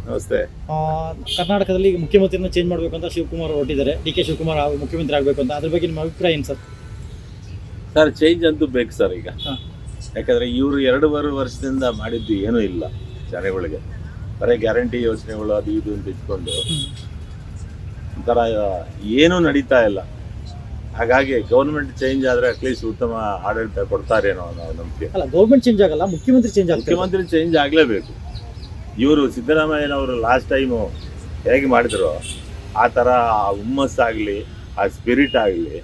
ನಮಸ್ತೆ. ಕರ್ನಾಟಕದಲ್ಲಿ ಮುಖ್ಯಮಂತ್ರಿಯನ್ನು ಚೇಂಜ್ ಮಾಡಬೇಕು ಅಂತ ಶಿವಕುಮಾರ್ ಹೊರಟಿದ್ದಾರೆ. ಡಿ.ಕೆ. ಶಿವಕುಮಾರ್ ಮುಖ್ಯಮಂತ್ರಿ ಆಗಬೇಕು ಅಂತ, ಅದ್ರ ಬಗ್ಗೆ ನಿಮ್ಮ ಅಭಿಪ್ರಾಯ ಏನು ಸರ್? ಸರ್, ಚೇಂಜ್ ಅಂತೂ ಬೇಕು ಸರ್ ಈಗ. ಯಾಕಂದರೆ ಇವರು 2.5 ವರ್ಷದಿಂದ ಮಾಡಿದ್ದು ಏನೂ ಇಲ್ಲ ಜನಗಳಿಗೆ. ಬರೀ ಗ್ಯಾರಂಟಿ ಯೋಜನೆಗಳು ಅದು ಇದು ಅಂತ ಇಟ್ಕೊಂಡು ಒಂಥರ ಏನೂ ನಡೀತಾ ಇಲ್ಲ. ಹಾಗಾಗಿ ಗೌರ್ಮೆಂಟ್ ಚೇಂಜ್ ಆದರೆ ಅಟ್ಲೀಸ್ಟ್ ಉತ್ತಮ ಆಡಳಿತ ಕೊಡ್ತಾರೇನೋ ಅನ್ನೋ ನಂಬಿಕೆ. ಅಲ್ಲ, ಗೌರ್ಮೆಂಟ್ ಚೇಂಜ್ ಆಗಲ್ಲ, ಮುಖ್ಯಮಂತ್ರಿ ಚೇಂಜ್ ಆಗ್ತಾರೆ. ಮುಖ್ಯಮಂತ್ರಿ ಚೇಂಜ್ ಆಗಲೇಬೇಕು. ಇವರು ಸಿದ್ದರಾಮಯ್ಯನವರು ಲಾಸ್ಟ್ ಟೈಮು ಹೇಗೆ ಮಾಡಿದ್ರು ಆ ಥರ ಆ ಹುಮ್ಮಸ್ಸಾಗಲಿ, ಆ ಸ್ಪಿರಿಟ್ ಆಗಲಿ,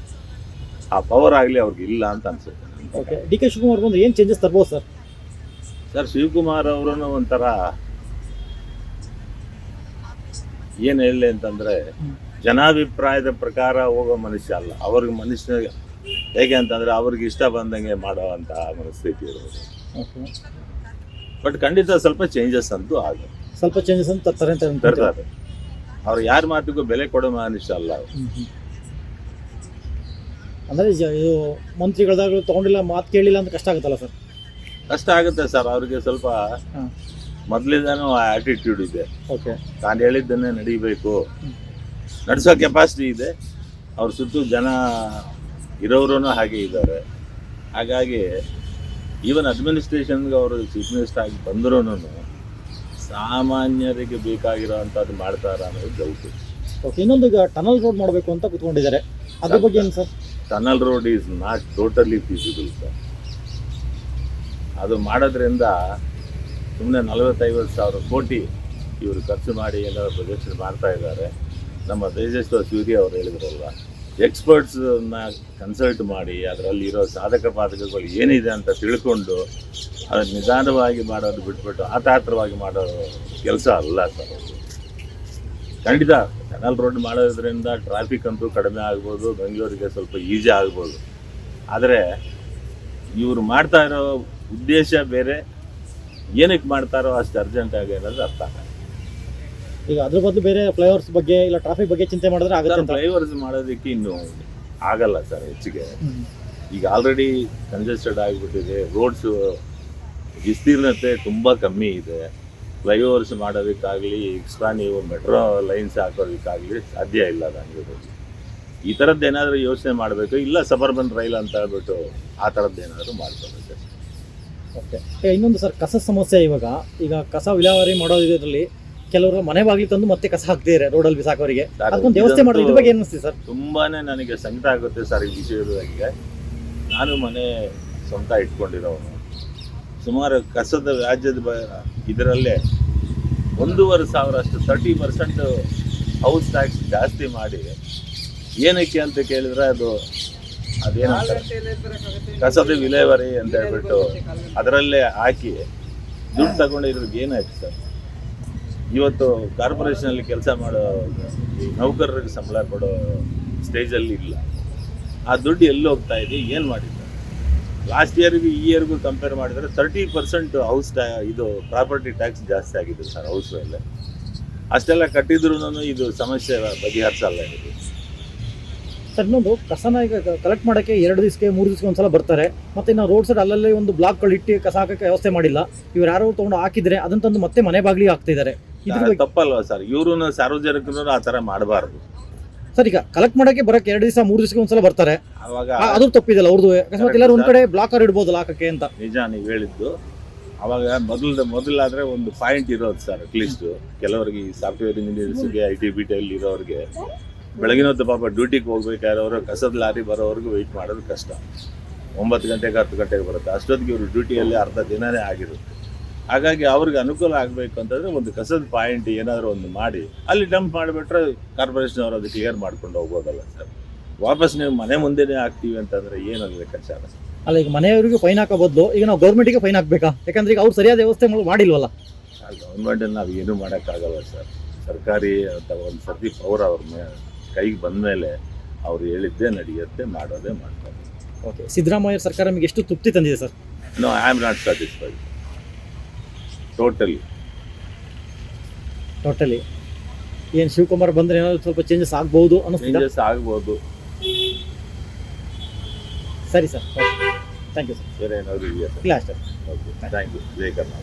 ಆ ಪವರ್ ಆಗಲಿ ಅವ್ರಿಗೆ ಇಲ್ಲ ಅಂತ ಅನ್ಸುತ್ತೆ. ಓಕೆ, ಡಿ.ಕೆ. ಶಿವಕುಮಾರ್ ಬಂದು ಏನು ಚೇಂಜಸ್ ತರ್ಬೋದು ಸರ್? ಸರ್, ಶಿವಕುಮಾರ್ ಅವರನ್ನು ಒಂಥರ ಏನು ಹೇಳಲಿ ಅಂತಂದರೆ, ಜನಾಭಿಪ್ರಾಯದ ಪ್ರಕಾರ ಹೋಗೋ ಮನುಷ್ಯ ಅಲ್ಲ. ಅವ್ರಿಗೆ ಮನುಷ್ಯ ಹೇಗೆ ಅಂತಂದರೆ ಅವ್ರಿಗೆ ಇಷ್ಟ ಬಂದಂಗೆ ಮಾಡೋ ಅಂಥ ಮನಸ್ಥಿತಿ ಇರೋದು. ಬಟ್ ಖಂಡಿತ ಸ್ವಲ್ಪ ಚೇಂಜಸ್ ಅಂತೂ ಆಗುತ್ತೆ. ಸ್ವಲ್ಪ ಚೇಂಜಸ್ ಅಂತ ತರ್ತಾರೆ ಅಂತ ತರ್ತಾರೆ. ಅವ್ರು ಯಾರ ಮಾತಿಗೂ ಬೆಲೆ ಕೊಡೋ ಮನುಷ್ಯ ಅಲ್ಲ ಅವರು. ಅಂದರೆ ಇದು ಮಂತ್ರಿಗಳದಾಗ ತೊಗೊಂಡಿಲ್ಲ, ಮಾತು ಕೇಳಿಲ್ಲ ಅಂತ ಕಷ್ಟ ಆಗುತ್ತಲ್ಲ ಸರ್? ಕಷ್ಟ ಆಗುತ್ತೆ ಸರ್. ಅವ್ರಿಗೆ ಸ್ವಲ್ಪ ಮೊದಲಿಂದನೂ ಆ್ಯಟಿಟ್ಯೂಡ್ ಇದೆ. ಓಕೆ, ನಾನು ಹೇಳಿದ್ದನ್ನೇ ನಡಿಬೇಕು, ನಡೆಸೋ ಕೆಪಾಸಿಟಿ ಇದೆ. ಅವ್ರ ಸುತ್ತು ಜನ ಇರೋರು ಹಾಗೆ ಇದ್ದಾರೆ. ಹಾಗಾಗಿ ಈವನ್ ಅಡ್ಮಿನಿಸ್ಟ್ರೇಷನ್ಗೆ ಅವರು ಚೀಫ್ ಮಿನಿಸ್ಟರ್ ಆಗಿ ಬಂದರೂ ಸಾಮಾನ್ಯರಿಗೆ ಬೇಕಾಗಿರೋ ಅಂಥದ್ದು ಮಾಡ್ತಾರ ಅನ್ನೋದು ಡೌಟು. ಓಕೆ, ಇನ್ನೊಂದು ಈಗ ಟನಲ್ ರೋಡ್ ಮಾಡಬೇಕು ಅಂತ ಕೂತ್ಕೊಂಡಿದ್ದಾರೆ, ಅದ್ರ ಬಗ್ಗೆ ಏನು sir? Tunnel road is not totally feasible sir. ಅದು ಮಾಡೋದ್ರಿಂದ ಸುಮ್ಮನೆ 40-50 ಸಾವಿರ ಕೋಟಿ ಇವರು ಖರ್ಚು ಮಾಡಿ ಎಲ್ಲ ಪ್ರೊಜೆಕ್ಷನ್ ಮಾಡ್ತಾ ಇದ್ದಾರೆ. ನಮ್ಮ ತೇಜಸ್ವಿ ಸೂರ್ಯ ಅವರು ಹೇಳಿದ್ರಲ್ವ, ಎಕ್ಸ್ಪರ್ಟ್ಸನ್ನ ಕನ್ಸಲ್ಟ್ ಮಾಡಿ ಅದರಲ್ಲಿ ಇರೋ ಸಾಧಕ ಬಾಧಕಗಳು ಏನಿದೆ ಅಂತ ತಿಳ್ಕೊಂಡು ಅದನ್ನು ನಿಧಾನವಾಗಿ ಮಾಡೋದು ಬಿಟ್ಬಿಟ್ಟು ಆತಾತ್ರವಾಗಿ ಮಾಡೋ ಕೆಲಸ ಅಲ್ಲ ಸರ್. ಖಂಡಿತ ಟನಲ್ ರೋಡ್ ಮಾಡೋದ್ರಿಂದ ಟ್ರಾಫಿಕ್ ಅಂತೂ ಕಡಿಮೆ ಆಗ್ಬೋದು, ಬೆಂಗಳೂರಿಗೆ ಸ್ವಲ್ಪ ಈಜಿ ಆಗ್ಬೋದು. ಆದರೆ ಇವರು ಮಾಡ್ತಾ ಇರೋ ಉದ್ದೇಶ ಬೇರೆ, ಏನಕ್ಕೆ ಮಾಡ್ತಾರೋ ಅಷ್ಟು ಅರ್ಜೆಂಟಾಗಿ ಅನ್ನೋದು ಅರ್ಥ ಆಗಲ್ಲ. ಈಗ ಅದ್ರ ಬದಲು ಬೇರೆ ಫ್ಲೈಓವರ್ಸ್ ಬಗ್ಗೆ ಇಲ್ಲ ಟ್ರಾಫಿಕ್ ಬಗ್ಗೆ ಚಿಂತೆ ಮಾಡಿದ್ರೆ ಆಗುತ್ತೆ. ಫ್ಲೈಓವರ್ಸ್ ಮಾಡೋದಕ್ಕೆ ಇನ್ನೂ ಆಗಲ್ಲ ಸರ್ ಹೆಚ್ಚಿಗೆ. ಈಗ ಆಲ್ರೆಡಿ ಕಂಜೆಸ್ಟೆಡ್ ಆಗಿಬಿಟ್ಟಿದೆ, ರೋಡ್ಸು ವಿಸ್ತೀರ್ಣತೆ ತುಂಬ ಕಮ್ಮಿ ಇದೆ. ಫ್ಲೈಓವರ್ಸ್ ಮಾಡೋದಕ್ಕಾಗಲಿ, ಎಕ್ಸ್ಟ್ರಾ ನೀವು ಮೆಟ್ರೋ ಲೈನ್ಸ್ ಹಾಕೋದಕ್ಕಾಗಲಿ ಸಾಧ್ಯ ಇಲ್ಲ ಬೆಂಗಳೂರಲ್ಲಿ. ಈ ಥರದ್ದು ಏನಾದರೂ ಯೋಚನೆ ಮಾಡಬೇಕು, ಇಲ್ಲ ಸಬರ್ಬನ್ ರೈಲ್ ಅಂತ ಹೇಳ್ಬಿಟ್ಟು ಆ ಥರದ್ದು ಏನಾದರೂ ಮಾಡ್ಕೋಬೇಕು. ಓಕೆ, ಇನ್ನೊಂದು ಸರ್, ಕಸ ಸಮಸ್ಯೆ. ಈಗ ಕಸ ವಿಲೇವಾರಿ ಮಾಡೋದ್ರಲ್ಲಿ ಕೆಲವರು ಮನೆ ಬಾಗಿಲು ತಂದು ಮತ್ತೆ ಕಸ ಹಾಕ್ತಿದ್ದಾರೆ ರೋಡಲ್ಲಿ ಬಿಸಾಕೋರಿಗೆ. ಅದಕ್ಕೊಂದು ವ್ಯವಸ್ಥೆ ಮಾಡೋದು, ಇದ್ರ ಬಗ್ಗೆ ಏನು ಅನಿಸ್ತೀವಿ ಸರ್? ತುಂಬಾ ನನಗೆ ಸಂಕಟ ಆಗುತ್ತೆ ಸರ್ ಈ ವಿಷಯದಾಗೆ. ನಾನು ಮನೆ ಸ್ವಂತ ಇಟ್ಕೊಂಡಿರೋನು. ಸುಮಾರು ಕಸದ ವ್ಯಾಜ್ಯದ ಇದರಲ್ಲೇ 1,500 ಅಷ್ಟು 30% ಹೌಸ್ ಟ್ಯಾಕ್ಸ್ ಜಾಸ್ತಿ ಮಾಡಿ. ಏನಕ್ಕೆ ಅಂತ ಕೇಳಿದ್ರೆ ಅದೇನಂತಾರೆ ಕಸದ ವಿಲೇವಾರಿ ಅಂತ ಹೇಳ್ಬಿಟ್ಟು ಅದರಲ್ಲೇ ಹಾಕಿ ದುಡ್ಡು ತಗೊಂಡಿರೋದು ಏನಾಯ್ತು ಸರ್? ಇವತ್ತು ಕಾರ್ಪೊರೇಷನಲ್ಲಿ ಕೆಲಸ ಮಾಡೋ ನೌಕರರಿಗೆ ಸಂಬಳ ಕೊಡೋ ಸ್ಟೇಜಲ್ಲಿ ಇಲ್ಲ. ಆ ದುಡ್ಡು ಎಲ್ಲಿ ಹೋಗ್ತಾ ಇದೆ, ಏನು ಮಾಡಿದ್ದಾರೆ? ಲಾಸ್ಟ್ ಇಯರ್ಗೂ ಈ ಇಯರ್ಗೂ ಕಂಪೇರ್ ಮಾಡಿದರೆ 30% ಹೌಸ್ ಇದು ಪ್ರಾಪರ್ಟಿ ಟ್ಯಾಕ್ಸ್ ಜಾಸ್ತಿ ಆಗಿದೆ ಸರ್ ಹೌಸ್ ಮೇಲೆ. ಅಷ್ಟೆಲ್ಲ ಕಟ್ಟಿದ್ರೂ ಇದು ಸಮಸ್ಯೆ ಬಗೆಹರಿಸಲ್ಲ ಇದು ಸರ್. ಇನ್ನೊಂದು, ಕಸನ ಈಗ ಕಲೆಕ್ಟ್ ಮಾಡೋಕ್ಕೆ 2 ದಿವಸಕ್ಕೆ 3 ದಿವಸಕ್ಕೆ ಒಂದ್ಸಲ ಬರ್ತಾರೆ. ಮತ್ತು ಇನ್ನು ರೋಡ್ ಸೈಡ್ ಅಲ್ಲಲ್ಲಿ ಒಂದು ಬ್ಲಾಕ್ಗಳು ಇಟ್ಟು ಕಸ ಹಾಕೋಕ್ಕೆ ವ್ಯವಸ್ಥೆ ಮಾಡಿಲ್ಲ. ಇವ್ರು ಯಾರು ತೊಗೊಂಡು ಹಾಕಿದ್ರೆ ಅದನ್ನ ತಂದು ಮತ್ತೆ ಮನೆ ಬಾಗಿಲಿಗೆ ಹಾಕ್ತಿದ್ದಾರೆ. ಇದು ತಪ್ಪಲ್ವಾ ಸರ್? ಇವರು ಸಾರ್ವಜನಿಕರು ಆ ಥರ ಮಾಡಬಾರ್ದು ಸರ್. ಈಗ ಕಲೆಕ್ಟ್ ಮಾಡೋಕ್ಕೆ ಬರೋಕ್ಕೆ 2 ದಿವಸ 3 ದಿವಸಕ್ಕೆ ಒಂದ್ಸಲ ಬರ್ತಾರೆ, ಅವಾಗ ಅದು ತಪ್ಪಿದಲ್ಲ ಅವ್ರದ್ದು. ಅಕಸ್ಮಾತ್ ಎಲ್ಲರೂ ಒಂದು ಕಡೆ ಬ್ಲಾಕರ್ ಇಡ್ಬೋದಲ್ಲ ಹಾಕಕ್ಕೆ ಅಂತ. ನಿಜ ನೀವು ಹೇಳಿದ್ದು. ಅವಾಗ ಮೊದಲಾದರೆ ಒಂದು ಪಾಯಿಂಟ್ ಇರೋದು ಸರ್. ಅಟ್ಲೀಸ್ಟು ಕೆಲವರಿಗೆ ಈ ಸಾಫ್ಟ್ವೇರ್ ಇಂಜಿನಿಯರ್ಸ್ಗೆ, IT BTಯಲ್ಲಿ ಇರೋರಿಗೆ ಬೆಳಗಿನ ಹೊತ್ತು ಪಾಪ ಡ್ಯೂಟಿಗೆ ಹೋಗ್ಬೇಕಾದ್ರೆ ಕಸದ ಲಾರಿ ಬರೋವರೆಗೂ ವೆಯ್ಟ್ ಮಾಡೋದು ಕಷ್ಟ. 9 ಗಂಟೆಗೆ 10 ಗಂಟೆಗೆ ಬರುತ್ತೆ. ಅಷ್ಟೊತ್ತಿಗೆ ಇವರು ಡ್ಯೂಟಿಯಲ್ಲಿ ಅರ್ಧ ದಿನವೇ ಆಗಿರುತ್ತೆ. ಹಾಗಾಗಿ ಅವ್ರಿಗೆ ಅನುಕೂಲ ಆಗಬೇಕು ಅಂತಂದರೆ ಒಂದು ಕಸದ ಪಾಯಿಂಟ್ ಏನಾದರೂ ಒಂದು ಮಾಡಿ ಅಲ್ಲಿ ಡಂಪ್ ಮಾಡಿಬಿಟ್ರೆ ಕಾರ್ಪೊರೇಷನ್ ಅವರು ಅದು ಕ್ಲಿಯರ್ ಮಾಡ್ಕೊಂಡು ಹೋಗ್ಬೋದಲ್ಲ ಸರ್. ವಾಪಸ್ ನೀವು ಮನೆ ಮುಂದೆನೇ ಹಾಕ್ತೀವಿ ಅಂತಂದರೆ ಏನಲ್ಲ ಲೆಕ್ಕಾಚಾರ? ಅಲ್ಲ, ಈಗ ಮನೆಯವರಿಗೆ ಫೈನ್ ಹಾಕೋ ಬದಲು ಈಗ ನಾವು ಗೌರ್ಮೆಂಟಿಗೆ ಫೈನ್ ಹಾಕಬೇಕಾ? ಯಾಕಂದ್ರೆ ಈಗ ಅವ್ರು ಸರಿಯಾದ ವ್ಯವಸ್ಥೆ ಮಾಡಿಲ್ವಲ್ಲ. ಗೌರ್ಮೆಂಟನ್ನು ನಾವು ಏನೂ ಮಾಡೋಕ್ಕಾಗಲ್ಲ ಸರ್. ಸರ್ಕಾರಿ ಅಥವಾ ಒಂದು ಸರ್ತಿ ಪವರ್ ಅವ್ರ ಕೈಗೆ ಬಂದ ಮೇಲೆ ಅವ್ರು ಹೇಳಿದ್ದೇ ನಡೆಯುತ್ತೆ, ಮಾಡೋದೇ ಮಾಡ್ತಾರೆ. ಓಕೆ, ಸಿದ್ದರಾಮಯ್ಯ ಸರ್ಕಾರ ನಿಮಗೆ ಎಷ್ಟು ತೃಪ್ತಿ ತಂದಿದೆ sir? No, I am not satisfied totally. ಏನು ಶಿವಕುಮಾರ್ ಬಂದರೆ ಏನಾದರೂ ಸ್ವಲ್ಪ ಚೇಂಜಸ್ ಆಗ್ಬೋದು ಅನ್ನಿಸ್ತಿದೆ? ಚೇಂಜಸ್ ಆಗ್ಬೋದು. ಸರಿ ಸರ್, ಥ್ಯಾಂಕ್ ಯು ಸರ್. ಬೇರೆ ಏನಾದರೂ ಇದೆಯಾ ಸರ್? ಇಲ್ಲ ಅಷ್ಟೇ. Okay, thank you. ಜೈ ಕರ್ನಾಟಕ.